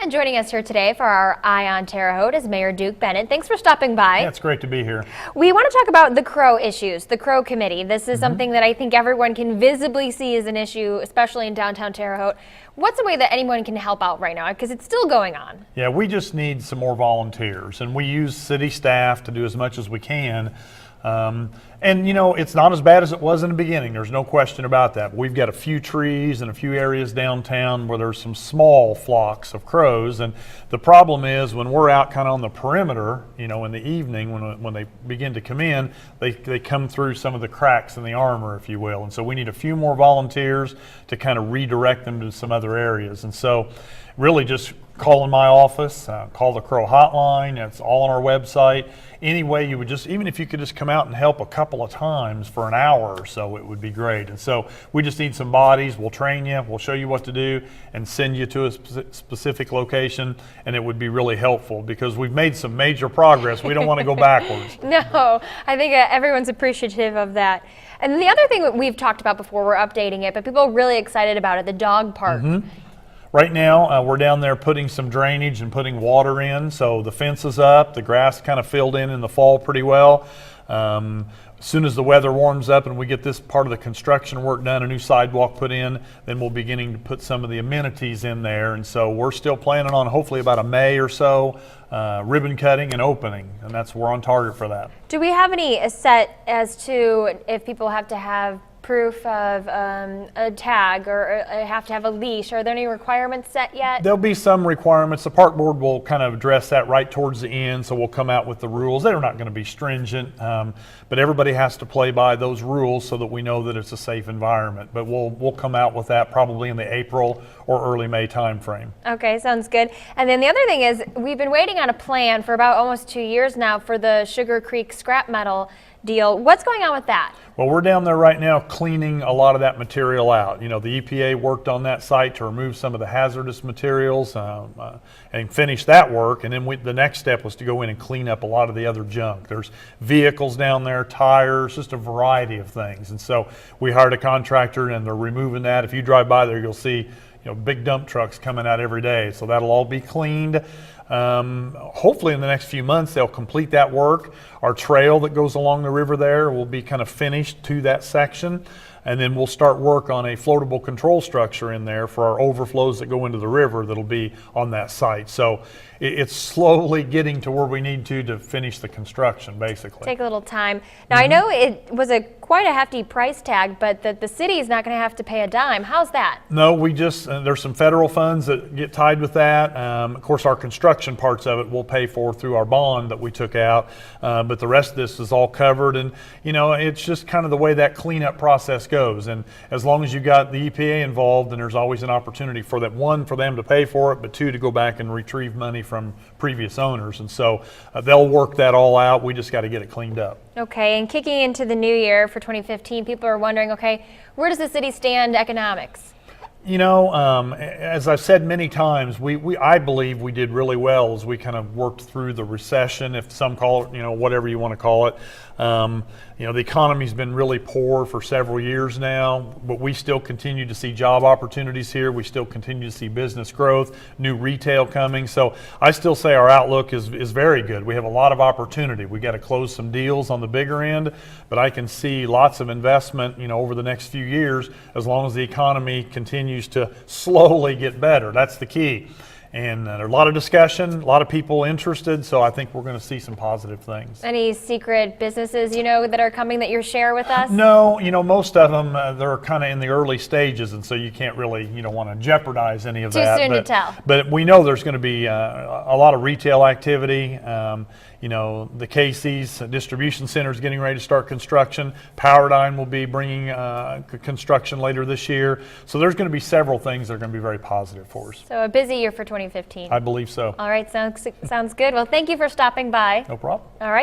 And joining us here today for our Eye on Terre Haute is Mayor Duke Bennett. Thanks for stopping by. Yeah, it's great to be here. We want to talk about the Crow issues, the Crow Committee. This is something that I think everyone can visibly see as an issue, especially in downtown Terre Haute. What's a way that anyone can help out right now? Because it's still going on. Yeah, we just need some more volunteers, and we use city staff to do as much as we can. And you know, it's not as bad as it was in the beginning. There's no question about that. We've got a few trees and a few areas downtown where there's some small flocks of crows. And the problem is when we're out kind of on the perimeter, you know, in the evening when they begin to come in, they come through some of the cracks in the armor, if you will. And so we need a few more volunteers to kind of redirect them to some other areas. And so really just call in my office, call the Crow hotline. It's all on our website. Any way you would just, even if you could just come out and help a couple of times for an hour or so, it would be great. And so we just need some bodies. We'll train you, we'll show you what to do, and send you to a specific location. And it would be really helpful because we've made some major progress. We don't want to go backwards. No, I think everyone's appreciative of that. And the other thing that we've talked about before, we're updating it, but people are really excited about it, the dog park. Right now, we're down there putting some drainage and putting water in, so the fence is up, the grass kind of filled in the fall pretty well. As soon as the weather warms up and we get this part of the construction work done, a new sidewalk put in, then we'll beginning to put some of the amenities in there. And so we're still planning on hopefully about a May or so ribbon cutting and opening, and we're on target for that. Do we have any set as to if people have to have proof of a tag or have to have a leash? Are there any requirements set yet? There'll be some requirements. The park board will kind of address that right towards the end, so we'll come out with the rules. They're not going to be stringent, but everybody has to play by those rules so that we know that it's a safe environment. But we'll come out with that probably in the April or early May time frame. Okay, sounds good. And then the other thing is we've been waiting on a plan for about almost 2 years now for the Sugar Creek scrap metal deal. What's going on with that? Well, we're down there right now cleaning a lot of that material out. You know, the EPA worked on that site to remove some of the hazardous materials and finish that work. And then the next step was to go in and clean up a lot of the other junk. There's vehicles down there, tires, just a variety of things. And so we hired a contractor and they're removing that. If you drive by there, you'll see big dump trucks coming out every day. So that'll all be cleaned. Hopefully in the next few months they'll complete that work. Our trail that goes along the river there will be kind of finished to that section, and then we'll start work on a floatable control structure in there for our overflows that go into the river that'll be on that site. So it's slowly getting to where we need to finish the construction, basically. Take a little time. Now I know it was quite a hefty price tag, but the city is not going to have to pay a dime. How's that? No, we just, there's some federal funds that get tied with that. Of course, our construction parts of it we'll pay for through our bond that we took out, but the rest of this is all covered. And it's just kind of the way that cleanup process goes. And as long as you got the EPA involved, then there's always an opportunity for that, one, for them to pay for it, but two, to go back and retrieve money from previous owners. And so they'll work that all out. We just got to get it cleaned up. Okay, and kicking into the new year for 2015, people are wondering, okay, where does the city stand economics? As I've said many times, I believe we did really well as we kind of worked through the recession, if some call it, whatever you want to call it. The economy's been really poor for several years now, but we still continue to see job opportunities here. We still continue to see business growth, new retail coming. So I still say our outlook is very good. We have a lot of opportunity. We got to close some deals on the bigger end, but I can see lots of investment, over the next few years, as long as the economy continues to slowly get better. That's the key. And there's a lot of discussion, a lot of people interested, so I think we're going to see some positive things. Any secret businesses, that are coming that you'll share with us? No, most of them, they're kind of in the early stages, and so you can't really, want to jeopardize any of that. Too soon to tell. But we know there's going to be a lot of retail activity. The Casey's distribution center is getting ready to start construction. Powerdine will be bringing construction later this year. So there's going to be several things that are going to be very positive for us. So a busy year for 2015. I believe so. All right, sounds good. Well, thank you for stopping by. No problem. All right.